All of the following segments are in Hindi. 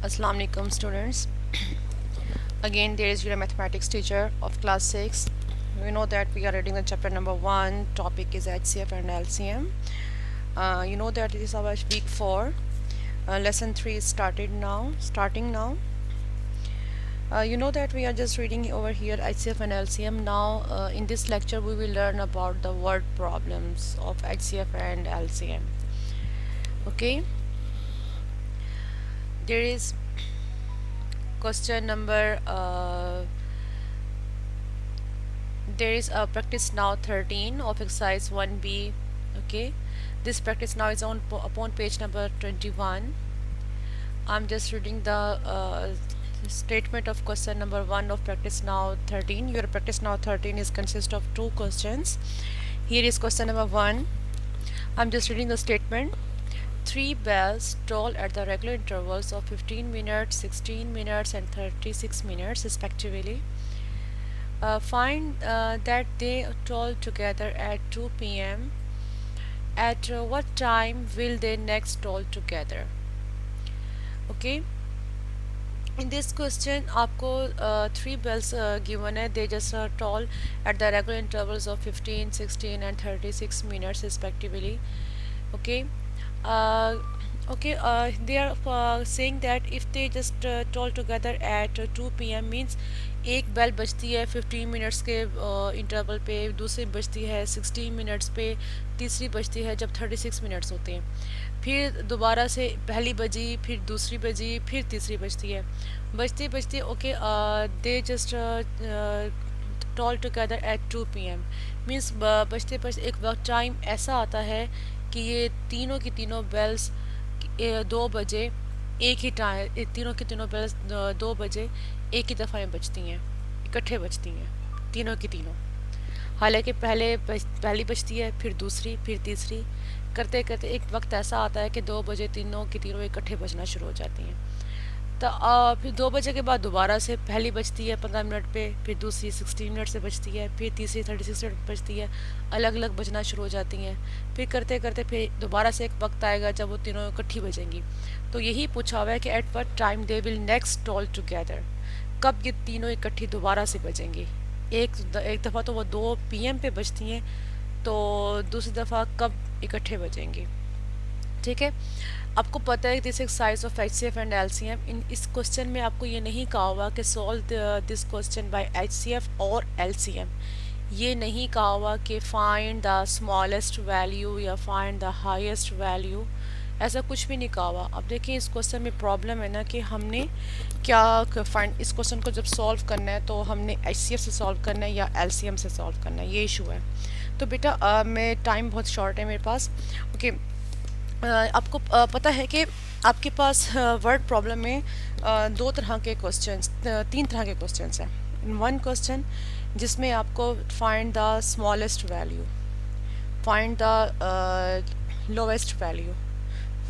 Assalamu alaikum students. Again there is your mathematics teacher of class 6. We know that we are reading the chapter number 1. Topic is HCF and LCM. You know that it is our week 4. Lesson 3 is starting now. You know that we are just reading over here HCF and LCM. Now in this lecture we will learn about the word problems of HCF and LCM. Okay, there is question number there is a practice now 13 of exercise 1b. Okay, this practice now is on upon page number 21. I'm just reading the statement of question number 1 of practice now 13. Your practice now 13 is consist of 2 questions. Here is question number 1. I'm just reading the statement. 3 bells toll at the regular intervals of 15 minutes, 16 minutes and 36 minutes respectively. Find that they toll together at 2 p.m. At what time will they next toll together? Okay, in this question आपको 3 bells given है. They just toll at the regular intervals of 15, 16 and 36 minutes respectively. Okay, uh, they are saying that if they just toll together at 2 p.m. means एक बेल बजती है 15 मिनट्स के इंटरवल पे, दूसरी बजती है 16 मिनट्स पे, तीसरी बजती है जब 36 मिनट्स होते हैं, फिर दोबारा से पहली बजी, फिर दूसरी बजी, फिर तीसरी बजती है, बजती बजती okay they just toll together at 2 p.m. Means बजते बजते एक वक्त टाइम ऐसा आता है कि ये तीनों की तीनों बेल्स 2 बजे एक ही टाइम, तीनों की तीनों बेल्स 2 बजे एक ही दफ़ा में बजती हैं, इकट्ठे बजती हैं तीनों की तीनों. हालांकि पहली बजती है, फिर दूसरी, फिर तीसरी, करते करते एक वक्त ऐसा आता है कि 2 बजे तीनों की तीनों इकट्ठे बजना शुरू हो जाती हैं. तो फिर 2 बजे के बाद दोबारा से पहली बजती है 15 मिनट पे, फिर दूसरी 16 मिनट से बजती है, फिर तीसरी 36 मिनट बजती है, अलग अलग बजना शुरू हो जाती हैं. फिर करते करते फिर दोबारा से एक वक्त आएगा जब वो तीनों इकट्ठी बजेंगी. तो यही पूछा हुआ है कि at what time they will next toll together, कब ये तीनों इकट्ठी दोबारा से बजेंगी. एक दफ़ा तो वो 2 p.m. पे बजती हैं, तो दूसरी दफ़ा कब इकट्ठे बजेंगी. ठीक है, आपको पता है this exercise of HCF and LCM. इन इस क्वेश्चन में आपको ये नहीं कहा हुआ कि solve this question by HCF और LCM. ये नहीं कहा हुआ कि फाइंड द स्मॉलेस्ट वैल्यू या फाइंड द हाईएस्ट वैल्यू, ऐसा कुछ भी नहीं कहा हुआ. अब देखिए इस क्वेश्चन में प्रॉब्लम है ना कि हमने क्या फाइंड, इस क्वेश्चन को जब सॉल्व करना है तो हमने HCF से सॉल्व करना है या LCM से सॉल्व करना है, ये इशू है. तो बेटा मैं टाइम बहुत शॉर्ट है मेरे पास. ओके, आपको पता है कि आपके पास वर्ड प्रॉब्लम में 2 तरह के क्वेश्चंस, 3 तरह के क्वेश्चंस हैं. वन क्वेश्चन जिसमें आपको find the smallest value, find the lowest value,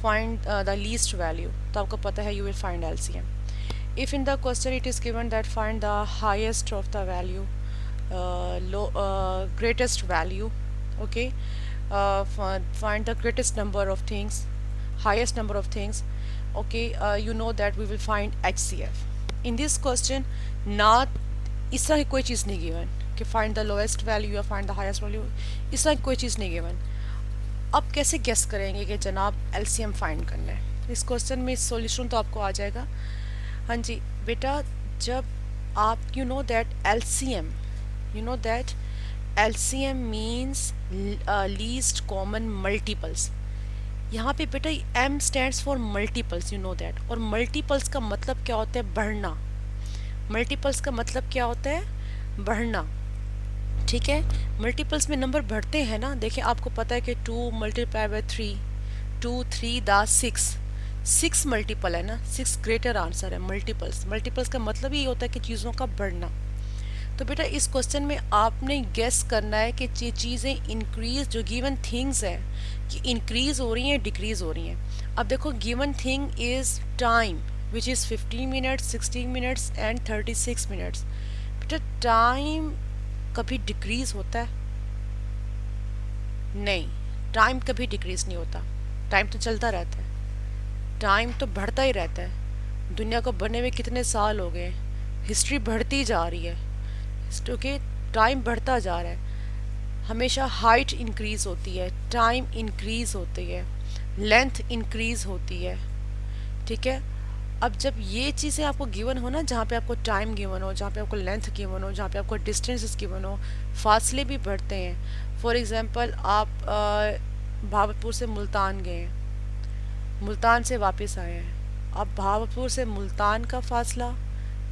find the least value, तो आपको पता है you will find LCM. If in the question it is given that find the highest of the value, greatest value, okay, find the greatest number of things, highest number of things, okay, you know that we will find HCF. in this question not इस तरह की कोई चीज़ नहीं गिवन कि फाइंड द लोएस्ट वैल्यू या फाइंड द हाईएस्ट वैल्यू, इस तरह की कोई चीज़ नहीं गिवन. अब कैसे गेस करेंगे कि जनाब LCM फाइंड करना है. इस क्वेश्चन में सॉल्यूशन तो आपको आ जाएगा. हाँ जी बेटा, जब आप you know that LCM means least common multiples. यहाँ पे बेटा M stands for multiples, you know that. और multiples का मतलब क्या होता है? बढ़ना. multiples का मतलब क्या होता है? बढ़ना. ठीक है, मल्टीपल्स में नंबर बढ़ते हैं ना. देखिए आपको पता है कि 2 मल्टीप्लाई बाय 3, 2 3 दा 6 मल्टीपल है ना, 6 ग्रेटर आंसर है. मल्टीपल्स का मतलब ही होता है कि चीज़ों का बढ़ना. तो बेटा इस क्वेश्चन में आपने गेस करना है कि चीज़ें इंक्रीज, जो गिवन थिंग्स है कि इंक्रीज हो रही हैं, डिक्रीज हो रही हैं. अब देखो given thing is time which is 15 minutes, 16 minutes and 36 minutes. बेटा टाइम कभी डिक्रीज होता है? नहीं, टाइम कभी डिक्रीज नहीं होता. टाइम तो चलता रहता है, टाइम तो बढ़ता ही रहता है. दुनिया को बने हुए कितने साल हो गए, हिस्ट्री बढ़ती जा रही है, ओके, टाइम बढ़ता जा रहा है, हमेशा हाइट इंक्रीज होती है, टाइम इंक्रीज होती है, लेंथ इंक्रीज होती है, ठीक है। अब जब ये चीज़ें आपको गिवन हो ना, जहाँ पे आपको टाइम गिवन हो, जहाँ पे आपको लेंथ गिवन हो, जहाँ पे आपको डिस्टेंसेस गिवन हो, फासले भी बढ़ते हैं। फॉर एग्ज़ाम्पल आप भावलपुर से मुल्तान गए हैं, मुल्तान से वापस आए हैं, अब भावलपुर से मुल्तान का फासला,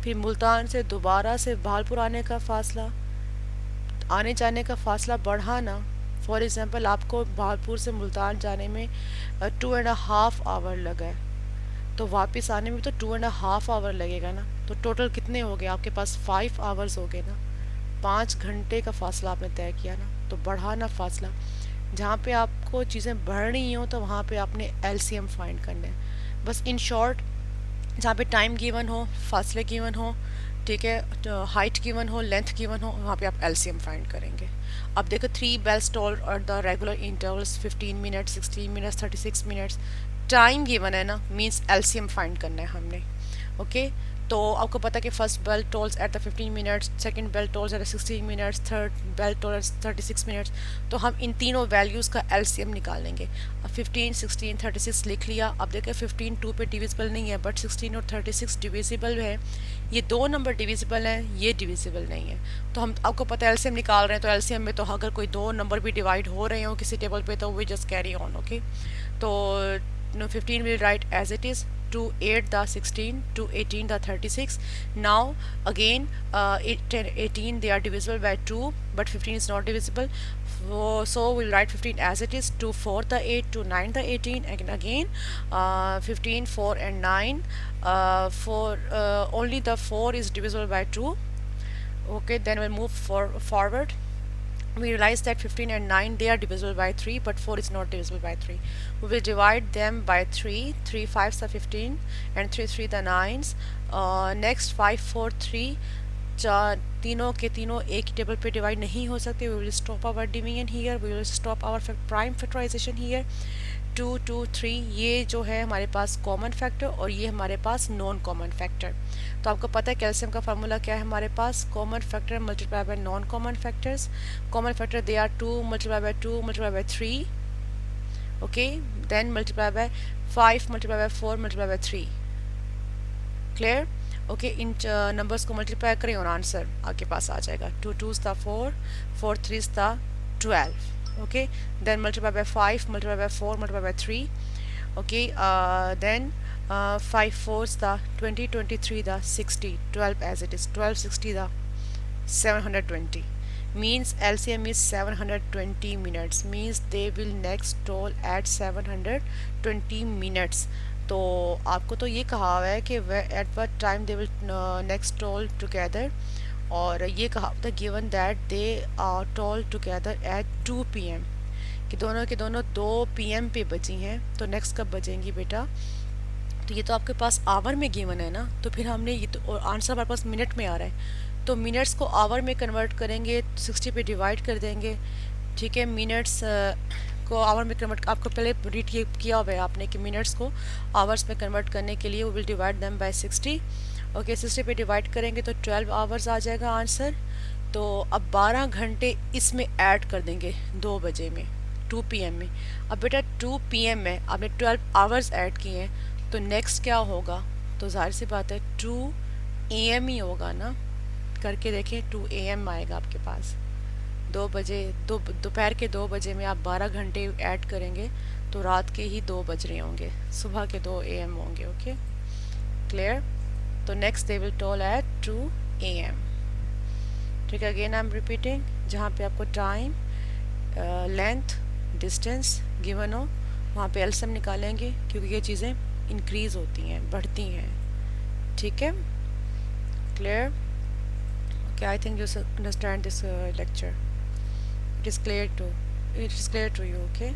फिर मुल्तान से दोबारा से भावलपुर आने का फासला, आने जाने का फासला बढ़ा ना। फॉर एग्ज़ाम्पल आपको भावलपुर से मुल्तान जाने में 2.5 आवर लगा है, तो वापस आने में तो 2.5 आवर लगेगा ना। तो टोटल कितने हो गए आपके पास, 5 आवर्स हो गए ना। 5 घंटे का फासला आपने तय किया ना, तो बढ़ा ना फासला। जहाँ पे आपको चीज़ें बढ़ रही हों तो वहाँ पे आपने एलसीएम फाइंड करना है। बस इन शॉर्ट, जहाँ पे टाइम गिवन हो, फासले गिवन हो, ठीक है, हाइट गिवन हो, लेंथ गिवन हो, वहाँ पे आप एलसीएम फाइंड करेंगे। अब देखो, 3 बेल्स टोल और the regular intervals 15 minutes, 16 minutes, 36 minutes, time given है ना, मीन्स एलसीएम फाइंड करना है हमने। ओके, तो आपको पता है कि first bell tolls at the 15 minutes, second bell tolls at the 16 minutes, third bell tolls 36 minutes. तो हम इन तीनों वैल्यूज़ का एलसीएम निकालेंगे। अब 15, 16, 36 लिख लिया। अब देखिए 15 2 पे डिविजिबल नहीं है, बट 16 और 36 डिविजिबल है। ये दो नंबर डिविजिबल हैं, ये डिविजिबल नहीं है। तो हम, आपको पता है एलसीएम निकाल रहे हैं, तो एलसीएम में तो अगर कोई दो नंबर भी डिवाइड हो रहे हो किसी टेबल पे, तो we just carry on. Okay, तो 15 will write as it is, to 8 the 16, to 18 the 36. Now again 10, 18 they are divisible by 2, but 15 is not divisible. So we'll write 15 as it is, to 4 the 8, to 9 the 18, and again 15, 4 and 9. For only the 4 is divisible by 2. Okay, then we'll move forward. We realize that 15 and 9 they are divisible by 3, but 4 is not divisible by 3. We will divide them by 3. 3 5s are 15 and 3 3 the 9s. Next 5 4 3, तीनों के तीनों एक ही टेबल पे डिवाइड नहीं हो सकते। We will stop our division here, we will stop our prime factorization here. 2 2 3 ये जो है हमारे पास कॉमन फैक्टर, और ये हमारे पास नॉन कॉमन फैक्टर। तो आपको पता है कैल्शियम का फार्मूला क्या है हमारे पास, common factor multiply by non common factors. Common factor they are 2 multiply by 2 multiply by 3, okay, then multiply by 5 multiply by 4 multiply by 3। Clear? Okay, इन नंबर्स को मल्टीप्लाई करें और आंसर आपके पास आ जाएगा। 2 2s था 4, 4 3s था 12। okay, then multiply by 5 multiply by 4 multiply by 3, okay, then 5 4s the 20, 23 the 60, 12 as it is, 12 60 the 720, means LCM is 720 minutes, means they will next toll at 720 minutes. तो आपको तो ये कहा हुआ है कि at what time they will next toll together, और ये कहा था given that they are toll together at 2 PM, कि दोनों के दोनों 2 PM पे बजी हैं। तो नेक्स्ट कब बजेंगी बेटा? तो ये तो आपके पास आवर में गिवन है ना, तो फिर हमने ये तो, और आंसर हमारे पास मिनट में आ रहा है, तो मिनट्स को आवर में कन्वर्ट करेंगे, 60 पे डिवाइड कर देंगे, ठीक है। मिनट्स को आवर में कन्वर्ट, आपको पहले रीड किया हुआ है आपने कि मिनट्स को आवर्स में कन्वर्ट करने के लिए वो will divide them by 60। Okay, 60 पे डिवाइड करेंगे तो 12 आवर्स आ जाएगा आंसर। तो अब 12 घंटे इसमें ऐड कर देंगे 2 बजे में, 2 PM में। अब बेटा 2 PM में आपने 12 आवर्स ऐड किए हैं, तो नेक्स्ट क्या होगा? तो जाहिर सी बात है 2 AM ही होगा ना। करके देखें, 2 AM आएगा आपके पास। 2 बजे, दोपहर के 2 बजे में आप 12 घंटे ऐड करेंगे तो रात के ही 2 बज रहे होंगे, सुबह के 2 AM होंगे। Okay, clear? तो next they will toll at 2 AM। ठीक है, अगेन आई एम रिपीटिंग, जहाँ पे आपको टाइम, लेंथ, डिस्टेंस गिवन हो वहाँ पे एलसीएम निकालेंगे, क्योंकि ये चीज़ें इंक्रीज होती हैं, बढ़ती हैं। ठीक है, clear? Okay, I think you understand this lecture. It is clear to you. Okay,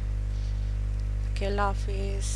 Allah Hafiz.